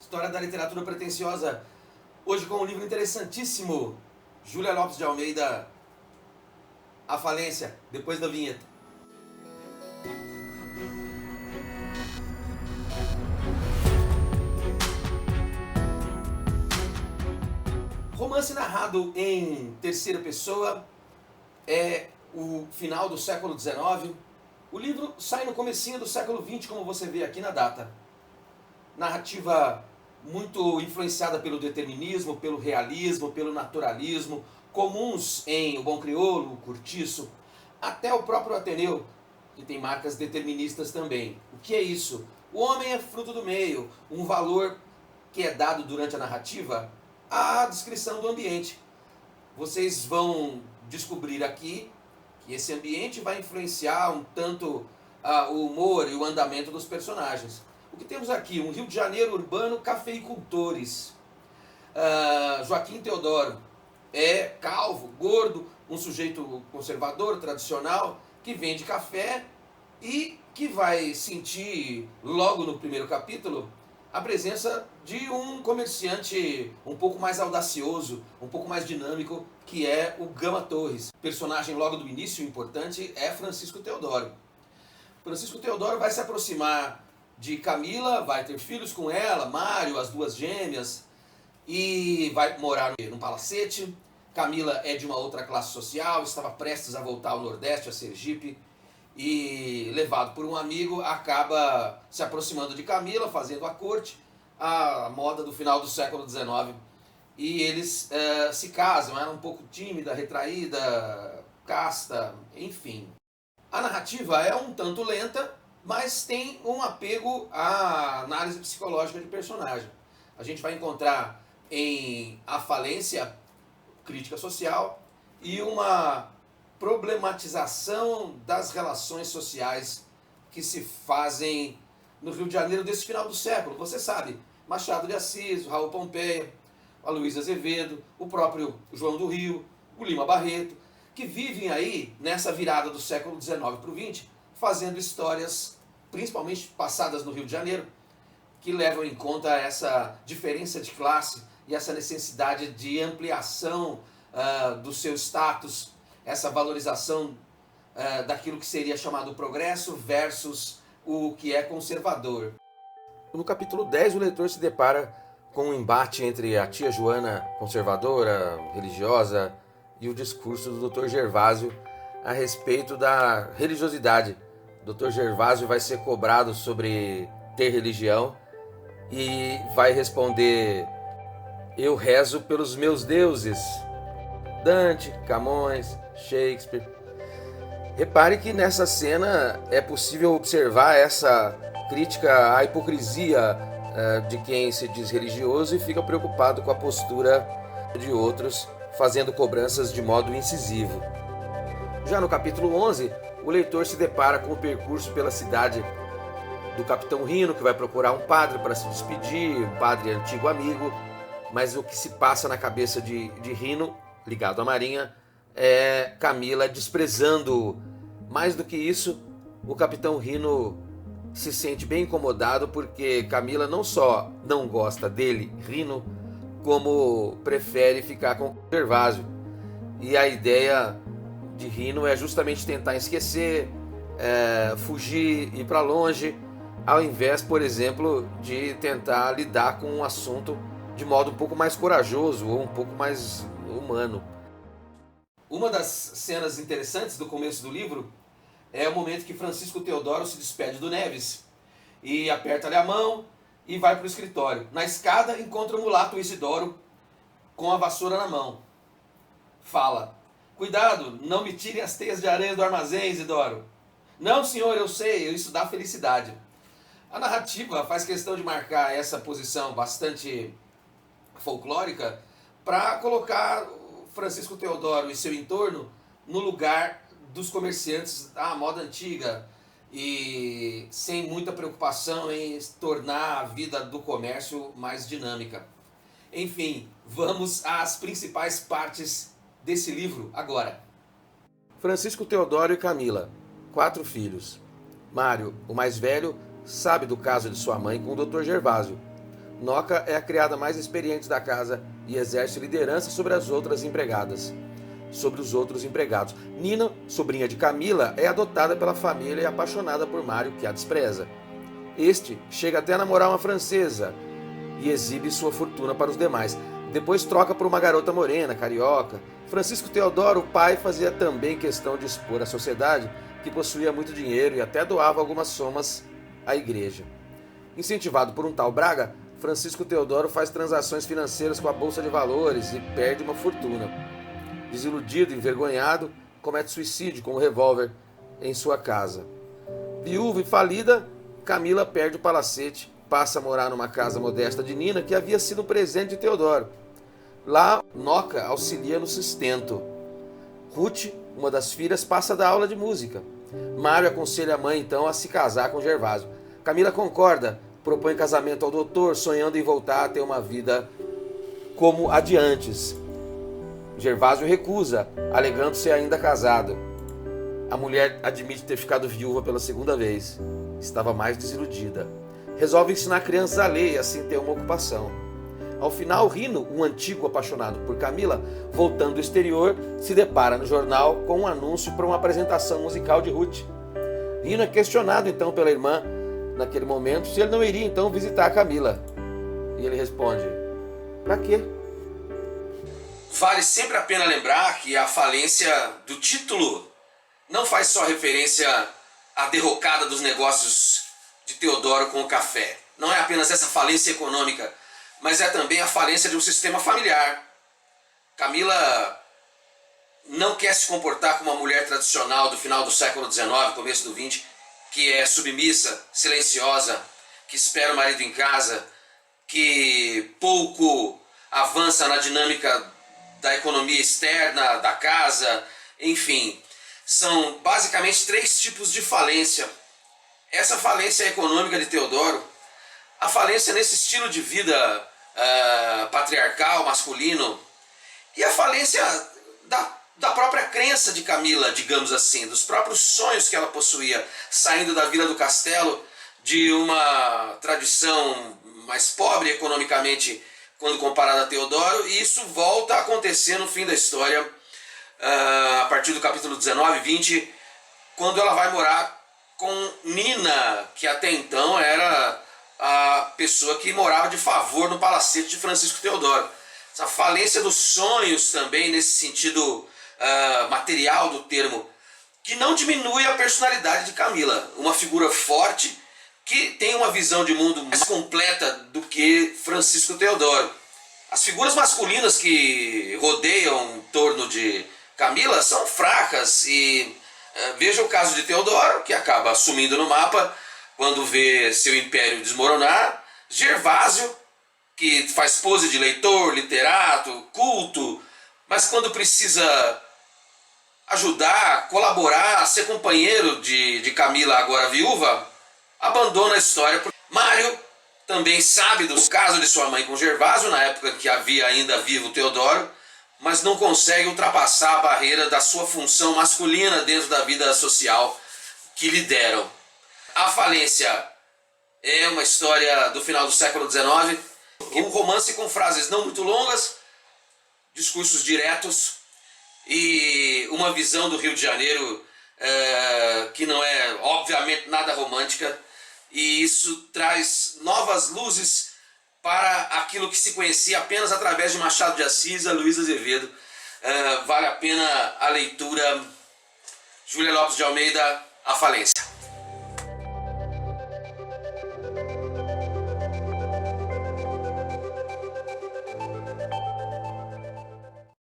História da literatura pretensiosa, hoje com um livro interessantíssimo, Júlia Lopes de Almeida, A Falência, depois da vinheta. Romance narrado em terceira pessoa, é o final do século XIX. O livro sai no comecinho do século XX, como você vê aqui na data. Narrativa muito influenciada pelo determinismo, pelo realismo, pelo naturalismo, comuns em O Bom Crioulo, O Curtiço, até o próprio Ateneu, que tem marcas deterministas também. O que é isso? O homem é fruto do meio, um valor que é dado durante a narrativa à descrição do ambiente. Vocês vão descobrir aqui que esse ambiente vai influenciar um tanto o humor e o andamento dos personagens. O que temos aqui? Um Rio de Janeiro urbano, cafeicultores. Joaquim Teodoro é calvo, gordo, um sujeito conservador, tradicional, que vende café e que vai sentir, logo no primeiro capítulo, a presença de um comerciante um pouco mais audacioso, um pouco mais dinâmico, que é o Gama Torres. O personagem logo do início, importante, é Francisco Teodoro. Francisco Teodoro vai se aproximar de Camila, vai ter filhos com ela, Mário, as duas gêmeas, e vai morar num palacete. Camila é de uma outra classe social, estava prestes a voltar ao Nordeste, a Sergipe, e levado por um amigo, acaba se aproximando de Camila, fazendo a corte, a moda do final do século XIX. E eles se casam, ela é um pouco tímida, retraída, casta, enfim. A narrativa é um tanto lenta, mas tem um apego à análise psicológica de personagem. A gente vai encontrar em A Falência, crítica social, e uma problematização das relações sociais que se fazem no Rio de Janeiro desse final do século. Você sabe, Machado de Assis, o Raul Pompeia, a Luísa Azevedo, o próprio João do Rio, o Lima Barreto, que vivem aí nessa virada do século XIX para o XX, fazendo histórias, principalmente passadas no Rio de Janeiro, que levam em conta essa diferença de classe e essa necessidade de ampliação do seu status, essa valorização daquilo que seria chamado progresso versus o que é conservador. No capítulo 10, o leitor se depara com um embate entre a tia Joana, conservadora, religiosa, e o discurso do Dr. Gervásio a respeito da religiosidade. O Dr. Gervásio vai ser cobrado sobre ter religião e vai responder: eu rezo pelos meus deuses. Dante, Camões, Shakespeare. Repare que nessa cena é possível observar essa crítica à hipocrisia de quem se diz religioso e fica preocupado com a postura de outros, fazendo cobranças de modo incisivo. Já no capítulo 11, o leitor se depara com o percurso pela cidade do Capitão Rino, que vai procurar um padre para se despedir, um padre antigo amigo, mas o que se passa na cabeça de Rino, ligado à Marinha, é Camila desprezando. Mais do que isso, o Capitão Rino se sente bem incomodado porque Camila não só não gosta dele, Rino, como prefere ficar com Gervásio. E a ideia de Rino é justamente tentar esquecer, fugir, ir para longe, ao invés, por exemplo, de tentar lidar com um assunto de modo um pouco mais corajoso ou um pouco mais humano. Uma das cenas interessantes do começo do livro é o momento que Francisco Teodoro se despede do Neves e aperta-lhe a mão e vai para o escritório. Na escada encontra o mulato Isidoro com a vassoura na mão. Fala: cuidado, não me tirem as teias de aranha do armazém, Isidoro. Não, senhor, eu sei, isso dá felicidade. A narrativa faz questão de marcar essa posição bastante folclórica para colocar Francisco Teodoro e seu entorno no lugar dos comerciantes da moda antiga e sem muita preocupação em tornar a vida do comércio mais dinâmica. Enfim, vamos às principais partes desse livro agora. Francisco Teodoro e Camila, 4 filhos. Mário, o mais velho, sabe do caso de sua mãe com o Dr. Gervásio. Noca é a criada mais experiente da casa e exerce liderança sobre as outras empregadas, sobre os outros empregados. Nina, sobrinha de Camila, é adotada pela família e apaixonada por Mário, que a despreza. Este chega até a namorar uma francesa e exibe sua fortuna para os demais. Depois troca por uma garota morena, carioca. Francisco Teodoro, o pai, fazia também questão de expor à sociedade que possuía muito dinheiro e até doava algumas somas à igreja. Incentivado por um tal Braga, Francisco Teodoro faz transações financeiras com a Bolsa de Valores e perde uma fortuna. Desiludido e envergonhado, comete suicídio com um revólver em sua casa. Viúva e falida, Camila perde o palacete, passa a morar numa casa modesta de Nina, que havia sido um presente de Teodoro. Lá, Noca auxilia no sustento. Ruth, uma das filhas, passa a dar aula de música. Mário aconselha a mãe, então, a se casar com Gervásio. Camila concorda, propõe casamento ao doutor, sonhando em voltar a ter uma vida como a de antes. Gervásio recusa, alegando ser ainda casado. A mulher admite ter ficado viúva pela segunda vez. Estava mais desiludida. Resolve ensinar crianças a ler e assim ter uma ocupação. Ao final, Rino, um antigo apaixonado por Camila, voltando do exterior, se depara no jornal com um anúncio para uma apresentação musical de Ruth. Rino é questionado então pela irmã, naquele momento, se ele não iria então visitar a Camila. E ele responde: "Pra quê?" Vale sempre a pena lembrar que a falência do título não faz só referência à derrocada dos negócios de Teodoro com o café. Não é apenas essa falência econômica, mas é também a falência de um sistema familiar. Camila não quer se comportar como uma mulher tradicional do final do século XIX, começo do XX, que é submissa, silenciosa, que espera o marido em casa, que pouco avança na dinâmica da economia externa, da casa, enfim. São basicamente 3 tipos de falência. Essa falência econômica de Teodoro, a falência nesse estilo de vida patriarcal, masculino, e a falência da própria crença de Camila, digamos assim, dos próprios sonhos que ela possuía, saindo da Vila do Castelo, de uma tradição mais pobre economicamente quando comparada a Teodoro, e isso volta a acontecer no fim da história, a partir do capítulo 19 e 20, quando ela vai morar com Nina, que até então era a pessoa que morava de favor no palacete de Francisco Teodoro. Essa falência dos sonhos também, nesse sentido material do termo, que não diminui a personalidade de Camila, uma figura forte que tem uma visão de mundo mais completa do que Francisco Teodoro. As figuras masculinas que rodeiam em torno de Camila são fracas e veja o caso de Teodoro, que acaba sumindo no mapa quando vê seu império desmoronar. Gervásio, que faz pose de leitor, literato, culto, mas quando precisa ajudar, colaborar, ser companheiro de Camila, agora viúva, abandona a história. Mário também sabe dos casos de sua mãe com Gervásio, na época que havia ainda vivo Teodoro, mas não consegue ultrapassar a barreira da sua função masculina dentro da vida social que lhe deram. A falência é uma história do final do século XIX, um romance com frases não muito longas, discursos diretos e uma visão do Rio de Janeiro que não é obviamente nada romântica, e isso traz novas luzes para aquilo que se conhecia apenas através de Machado de Assis e Luiz Azevedo. Vale a pena a leitura. Júlia Lopes de Almeida, A Falência.